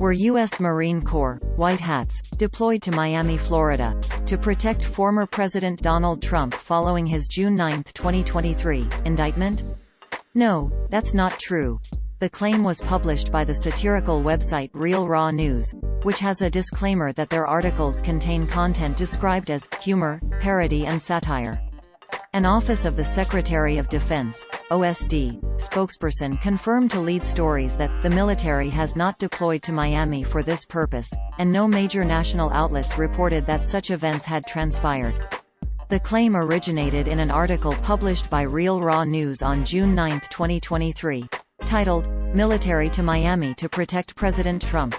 were U.S. Marine Corps, White Hats, deployed to Miami, Florida, to protect former President Donald Trump following his June 9, 2023, indictment? No, that's not true. The claim was published by the satirical website Real Raw News, which has a disclaimer that their articles contain content described as humor, parody and satire. An Office of the Secretary of Defense (OSD) spokesperson confirmed to Lead Stories that the military has not deployed to Miami for this purpose, and no major national outlets reported that such events had transpired. The claim originated in an article published by Real Raw News on June 9, 2023, titled, "Military to Miami to Protect President Trump."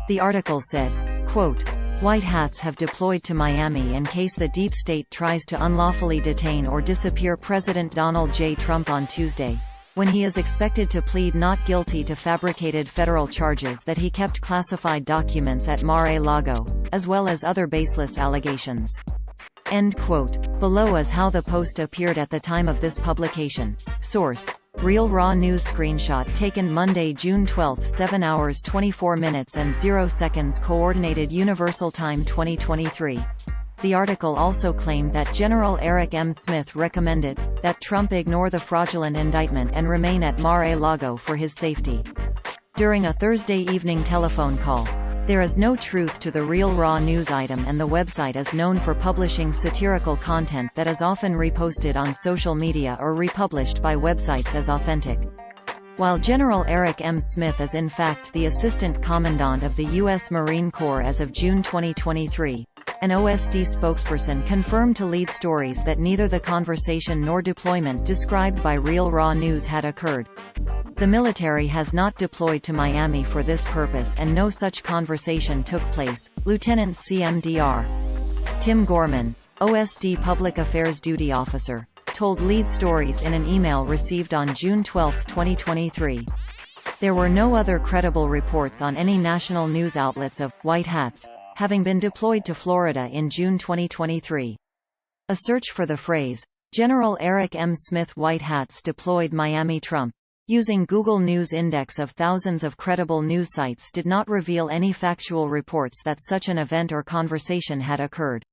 The article said, quote, "White Hats have deployed to Miami in case the deep state tries to unlawfully detain or disappear President Donald J. Trump on Tuesday, when he is expected to plead not guilty to fabricated federal charges that he kept classified documents at Mar-a-Lago, as well as other baseless allegations." End quote. Below is how the post appeared at the time of this publication. Source: Real Raw News. Screenshot taken Monday, June 12, 7 hours 24 minutes and 0 seconds. Coordinated Universal Time 2023. The article also claimed that General Eric M. Smith recommended that Trump ignore the fraudulent indictment and remain at Mar-a-Lago for his safety. During a Thursday evening telephone call, there is no truth to the Real Raw News item, and the website is known for publishing satirical content that is often reposted on social media or republished by websites as authentic. While General Eric M. Smith is in fact the Assistant Commandant of the U.S. Marine Corps as of June 2023, an OSD spokesperson confirmed to Lead Stories that neither the conversation nor deployment described by Real Raw News had occurred. The military has not deployed to Miami for this purpose and no such conversation took place, Lieutenant CMDR Tim Gorman, OSD Public Affairs Duty Officer, told Lead Stories in an email received on June 12, 2023. There were no other credible reports on any national news outlets of White Hats having been deployed to Florida in June 2023. A search for the phrase, General Eric M. Smith White Hats deployed Miami Trump, using Google News index of thousands of credible news sites did not reveal any factual reports that such an event or conversation had occurred.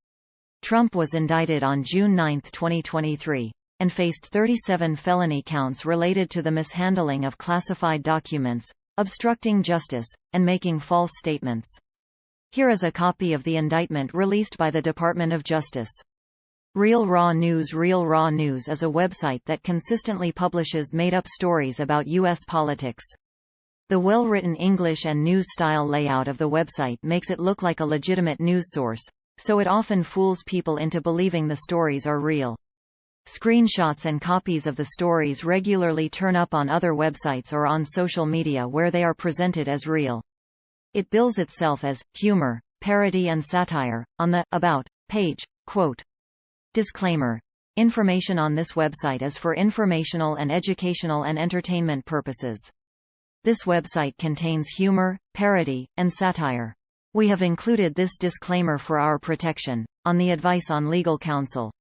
Trump was indicted on June 9, 2023, and faced 37 felony counts related to the mishandling of classified documents, obstructing justice, and making false statements. Here is a copy of the indictment released by the Department of Justice. Real Raw News. Real Raw News is a website that consistently publishes made-up stories about U.S. politics. The well-written English and news-style layout of the website makes it look like a legitimate news source, so it often fools people into believing the stories are real. Screenshots and copies of the stories regularly turn up on other websites or on social media where they are presented as real. It bills itself as humor, parody and satire on the About page. Quote, "Disclaimer. Information on this website is for informational and educational and entertainment purposes. This website contains humor, parody, and satire. We have included this disclaimer for our protection, on the advice on legal counsel."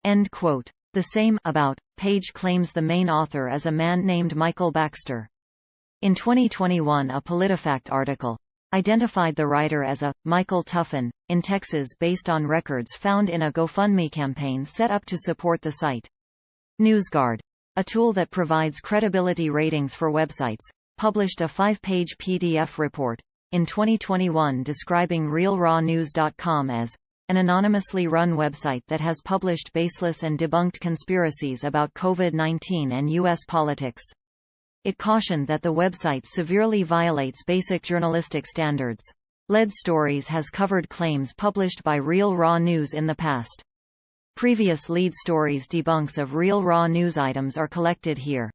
End quote. The same About page claims the main author is a man named Michael Baxter. In 2021, a PolitiFact article identified the writer as a Michael Tuffin, in Texas, based on records found in a GoFundMe campaign set up to support the site. NewsGuard, a tool that provides credibility ratings for websites, published a 5-page PDF report in 2021 describing RealRawNews.com as an anonymously run website that has published baseless and debunked conspiracies about COVID-19 and U.S. politics. It cautioned that the website severely violates basic journalistic standards. Lead Stories has covered claims published by Real Raw News in the past. Previous Lead Stories debunks of Real Raw News items are collected here.